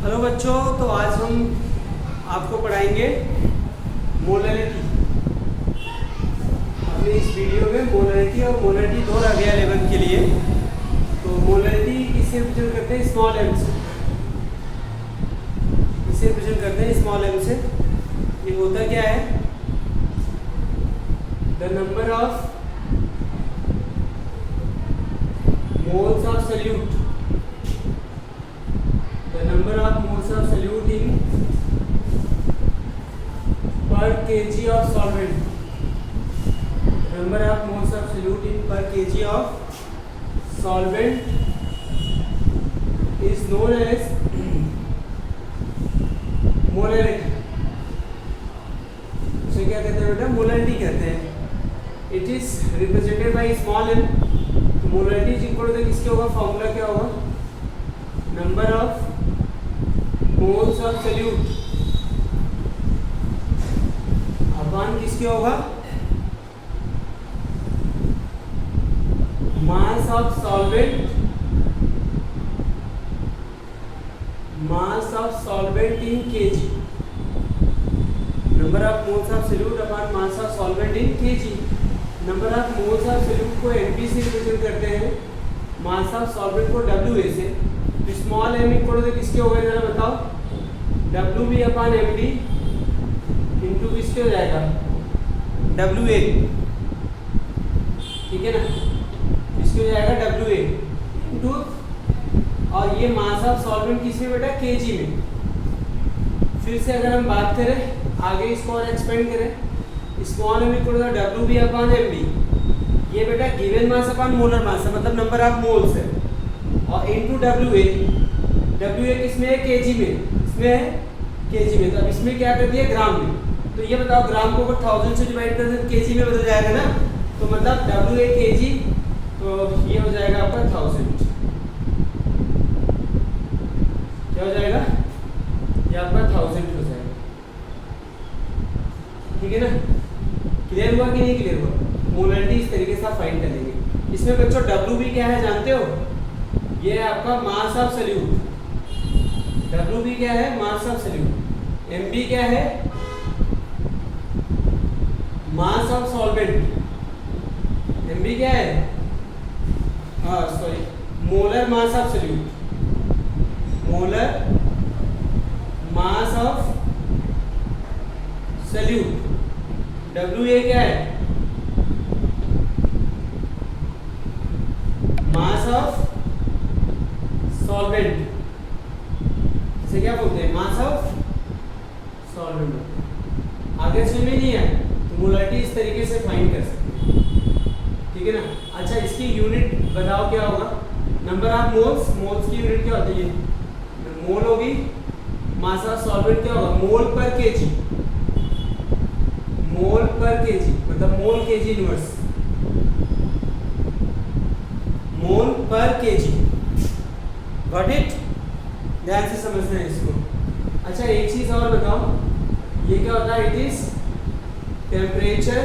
Hello बच्चों, तो आज हम आपको पढ़ाएंगे मोलरिटी। अपने इस वीडियो में मोलरिटी और मोलरिटी दो रह गया 11 के लिए। तो मोलरिटी किससे रिप्रेजेंट करते हैं? स्मॉल एम से। किससे रिप्रेजेंट करते हैं? स्मॉल एम से। ये होता क्या है? The number of moles of solute, the number of moles of solute in per kg of solvent, number of moles of solute in per kg of solvent is known as molarity. इसे क्या कहते हैं बेटा? Molarity कहते हैं। It is represented by small m। तो molarity is equal to किसके होगा? फॉर्मूला क्या होगा? Number of moles of solute upon किसके होगा? मास of solvent, mass of solvent in KG. Number of moles of solute upon mass of solvent in KG. Number of moles of solute को MP से represent करते हैं, mass of solvent को WA से। Small M equal to किसके हो गए जरा बताओ? W B upon M D into किसके हो जाएगा? W A. ठीक है ना? किसके हो जाएगा? डब्ल्यू ए इंटू, और ये मास ऑफ सॉल्वेंट किसमें बेटा? केजी में। फिर से अगर हम बात करें आगे इसको और एक्सपेंड करें, small M equal to W B upon M D. ये बेटा given mass upon molar mass है, मतलब नंबर ऑफ मोल्स है, और इनटू डब्ल्यू ए किसमें है? केजी में। इसमें है केजी में, तो अब इसमें क्या कर दिया? ग्राम में। तो ये बताओ, ग्राम को अगर 1000 से डिवाइड कर दें केजी में बदल जाएगा ना? तो मतलब डब्ल्यू ए केजी, तो ये हो जाएगा आपका 1000। क्या हो जाएगा? ये आपका 1000 हो जाएगा। ठीक है ना? क्लियर हुआ कि नहीं क्लियर हुआ? मोलरिटी इस तरीके से आप फाइंड करेंगे। इसमें बच्चों डब्ल्यू बी क्या है जानते हो? ये है आपका mass of solute. W B क्या है? Mass of solute. M B क्या है? Mass of solvent. M B क्या है? Molar mass of solute. Molar mass of solute. W A क्या है? Mass of solvent. इसे क्या बोलते हैं? Mass of solvent. आगे समझ में नहीं है तो मोलरिटी इस तरीके से फाइंड कर सकते हैं। ठीक है ना? अच्छा, इसकी यूनिट बताओ क्या होगा? नंबर ऑफ मोल्स, मोल्स की यूनिट क्या होती है? मोल होगी। मास ऑफ सॉल्वेंट क्या होगा? मोल पर केजी। मोल पर केजी मतलब मोल केजी इनवर्स। मोल पर केजी। Got it? ध्यान से समझना है इसको। अच्छा, एक चीज और बताओ, ये क्या होता है? It is temperature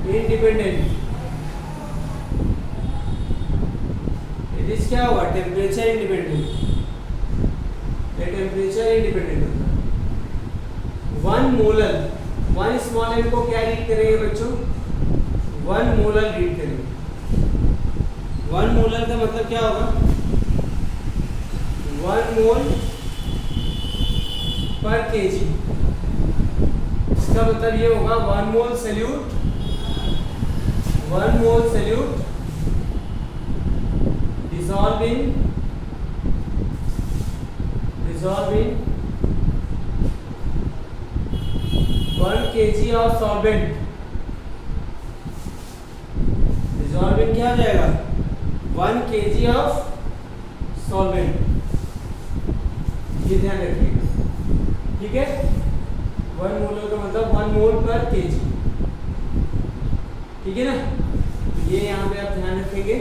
independent. It is क्या हुआ? Temperature independent. ये टेम्परेचर इंडिपेंडेंट होता है। One molar, one small M को क्या रीड करेंगे बच्चों? वन मोलर रीड करेंगे। वन मोलर का मतलब क्या होगा? वन मोल पर केजी। इसका मतलब ये होगा one mole solute, one mole solute dissolve in 1 kg of solvent। dissolve in क्या हो जाएगा? 1 kg of solvent। ये ध्यान रखिएगा। ठीक है? 1 मोल का मतलब 1 मोल पर केजी। ठीक है ना? ये यहाँ पे आप ध्यान रखेंगे।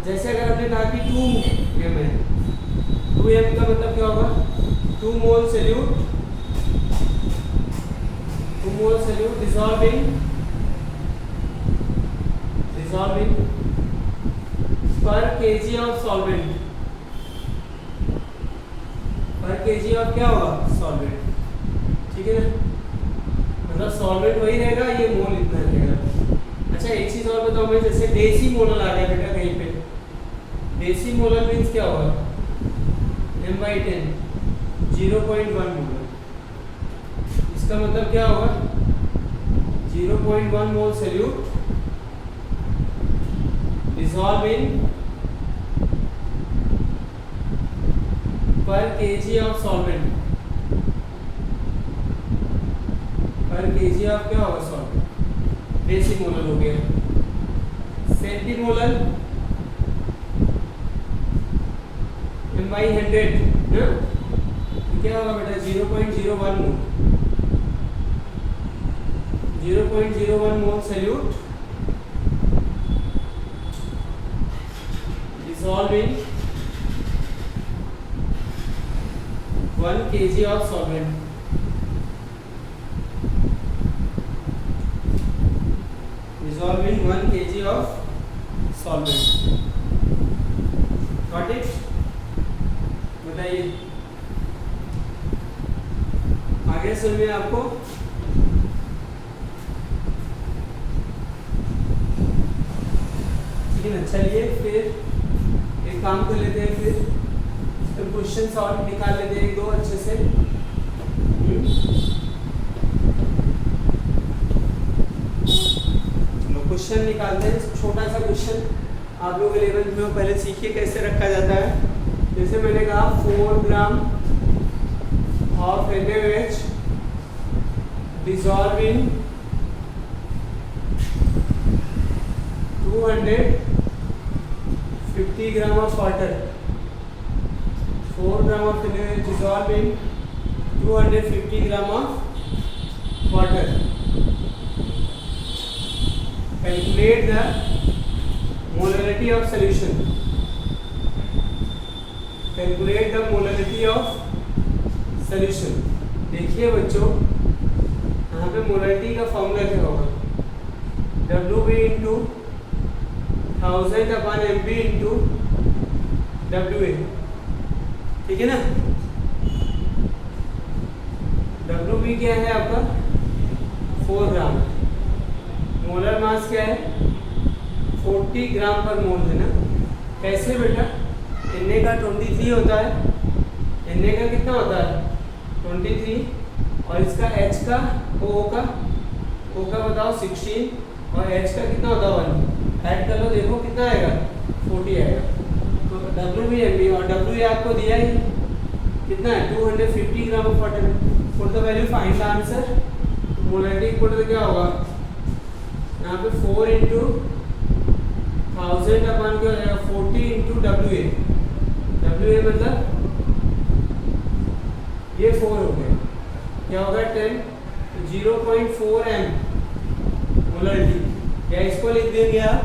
जैसे अगर हमने कहा कि 2 एम है, 2 एम का मतलब क्या होगा? 2 मोल solute, 2 mole solute dissolve in पर केजी ऑफ सॉल्वेंट, पर केजी ऑफ क्या होगा सॉल्वेंट, ठीक है ना, मतलब सॉल्वेंट वही रहेगा, ये मोल इतना रहेगा। अच्छा एक चीज और बताओ मैं, जैसे डेसी मोलर आ गया बेटा कहीं पे, डेसी मोलर मीन्स क्या होगा, m/10 0.1 मोलर, इसका मतलब क्या होगा 0.1 मोल solute dissolve in per kg of solvent, per kg of क्या होगा सॉल्वेंट, डेसीमोलर हो गया। सेंटीमोलर m/100 ना, क्या होगा बेटा 0.01 मोल, 0.01 मोल solute dissolve in 1 kg of solvent, dissolve in 1 kg of solvent, got it? बताइए आगे सुनिए आपको, ठीक है ना। चलिए फिर एक काम कर लेते हैं, फिर क्वेश्चन सॉल्व निकाल लेते हैं एक दो अच्छे से। क्वेश्चन निकालते हैं, छोटा सा क्वेश्चन आप लोग 11th में पहले सीखिए कैसे रखा जाता है। जैसे मैंने कहा 4 gram of NaOH dissolve in 250 gram of water, 4 gram of NaOH dissolve in 250 gram of water. Calculate the molarity of solution. Calculate the molarity of solution. देखिए बच्चों यहाँ पे मोलरिटी का फॉर्मूला क्या होगा, WB into 1000/MB into WA, ठीक है ना। WB क्या है आपका 4 ग्राम, मोलर मास क्या है 40 ग्राम पर मोल है ना। कैसे बेटा, Na का 23 होता है, Na का कितना होता है 23, और इसका H का O का बताओ 16, और H का कितना होता है 1, ऐड कर लो देखो कितना आएगा 40 आएगा। तो WBMB और WA आपको दिया ही कितना है 250 gram of water. For the value find the answer, molarity equal to क्या होगा यहाँ पे 4 इंटू 1000 अपन क्या हो जाएगा 40 इंटू WA, WA मतलब ये 4 हो गया, क्या होगा 10, 0.4 m मोलरिटी, या इसको लिख देंगे आप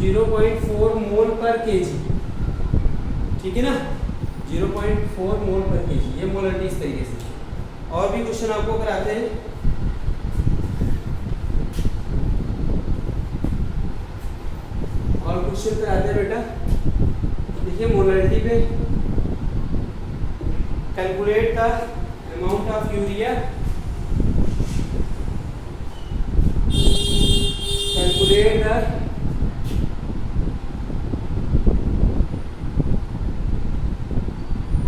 0.4 मोल पर केजी, ठीक है ना, 0.4 मोल पर केजी, ये मोलरिटी इस तरीके से। और भी क्वेश्चन आपको कराते हैं, और क्वेश्चन कराते हैं बेटा। देखिए मोलरिटी पे calculate the amount of urea, calculate the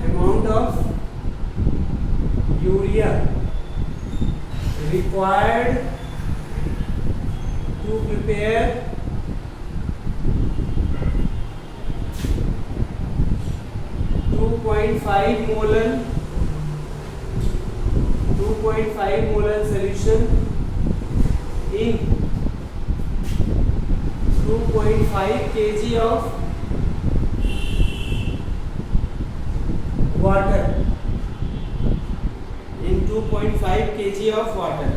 amount of urea required to prepare 2.5 molar solution in 2.5 kg of water, in 2.5 kg of water।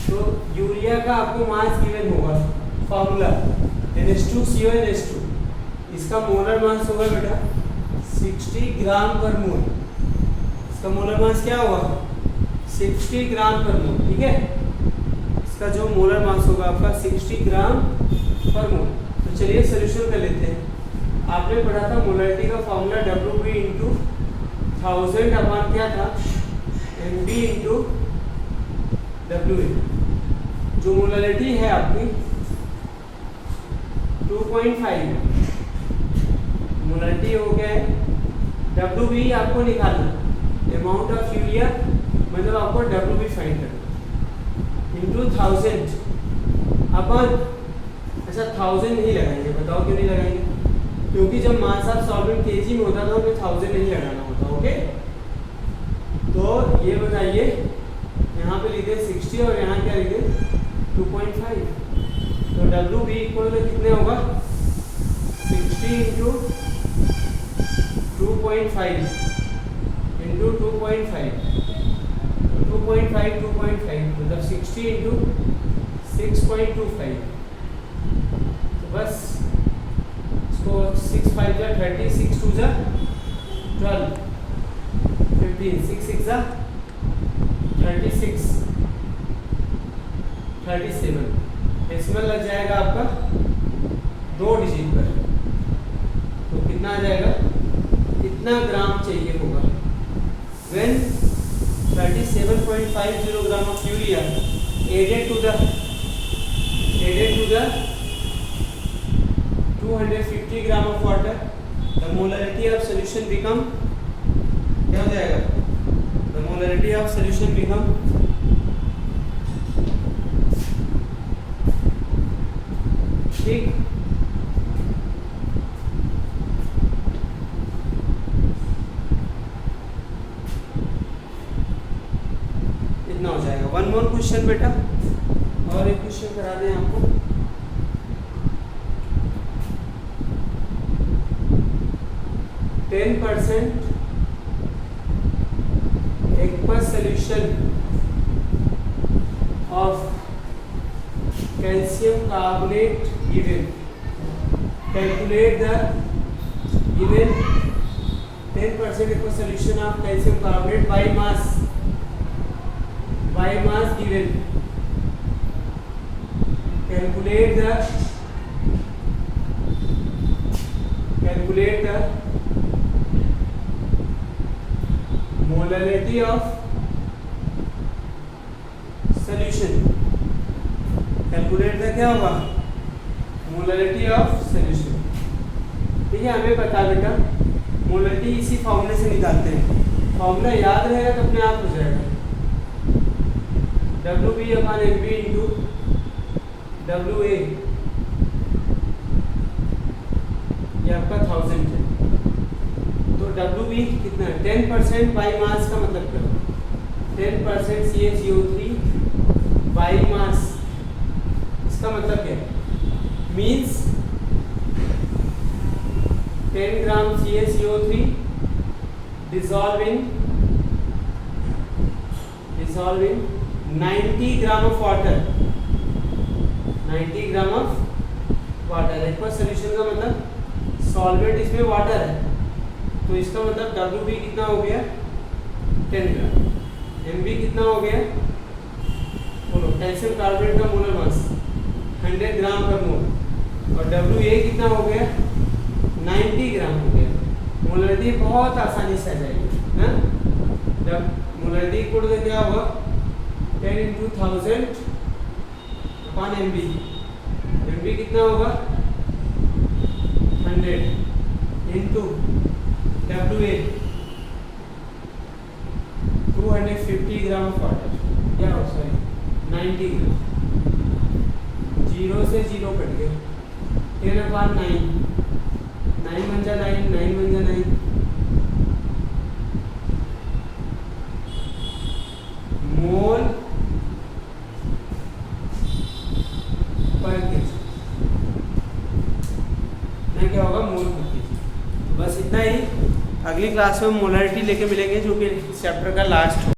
तो यूरिया का आपको मास गिवन होगा, फॉर्मूला NH2CO NH2, इसका मोलर मास होगा बेटा 60 ग्राम पर मोल, इसका molar mass क्या होगा 60 ग्राम पर मोल, ठीक है। इसका जो मोलर मास होगा आपका 60 ग्राम पर मोल। तो चलिए सोल्यूशन कर लेते हैं। आपने पढ़ा था मोलरिटी का फॉर्मूला WB इंटू 1000 अपॉन क्या था, MB इंटू WA। जो मोलरिटी है आपकी 2.5, मोलरिटी हो गया है। WB आपको निकालना, अमाउंट ऑफ यूरिया, मतलब आपको WB फाइंड करना, इंटू 1000 अपन। अच्छा 1000 नहीं लगाएंगे, बताओ क्यों नहीं लगाएंगे? क्योंकि जब मास ऑफ सॉल्वेंट केजी में होता था तो 1000 नहीं लगाना होता। ओके, तो ये बताइए, यहाँ पे लिखे 60 और यहाँ क्या लिखे 2.5, तो WB इक्वल टू कितने होगा, 60 इंटू 2.5 इंटू 2.5, 2.5 मतलब 60 इंटू 6.25। तो बस इसको 6 5 जा 30, 6 2 जा 12, 15, 6 6 जा 36, 37 डेसिमल लग जाएगा आपका 2 डिजिट पर। तो कितना आ जाएगा, कितना ग्राम चाहिए होगा when 37.50 gram of urea added to the 250 gram of water, the molarity of solution become क्या हो जाएगा, the molarity of solution become ठीक, इतना हो जाएगा। वन मोर क्वेश्चन बेटा, और एक क्वेश्चन करा दें आपको। %, aqueous solution of calcium carbonate given, calculate the given 10% aqueous solution of calcium carbonate by mass given, calculate the molarity of solution, calculate का क्या होगा, मोलरिटी ऑफ सोल्यूशन। ठीक है, हमें पता बेटा मोलरिटी इसी फॉर्मूले से निकालते हैं, फॉर्मूला याद रहेगा तो अपने आप हो जाएगा। WB upon MB into WA, ये आपका 1000 है। तो WB कितना है, 10% बाई मास का मतलब क्या होगा, 10% CaCO3 बाई मास, इसका मतलब क्या है, means 10 gram CaCO3 dissolve in 90 gram of water, 90 gram of water. Aqueous solution का मतलब सॉल्वेंट इसमें वाटर है, तो इसका मतलब WB कितना हो गया 10 ग्राम, MB कितना हो गया, बोलो, कैल्शियम कार्बोनेट का मोलर मास 100 ग्राम पर मोल, और WA कितना हो गया 90 ग्राम हो गया। मोलरिटी बहुत आसानी से आ जाएगी ना, जब मोलरिटी इक्वल टू क्या होगा 10 इंटू 1000 अपॉन MB, MB कितना होगा 100 into WA 250 gram of water, या सॉरी 90 ग्राम, 0 से 0 कट गया, 10 अपॉन 9, 9 बन जा 9, 9 बन जा 9, मोल पर केजी, ना क्या होगा मोल पर केजी। बस इतना ही, अगली क्लास में मोलरिटी लेके मिलेंगे जो कि चैप्टर का लास्ट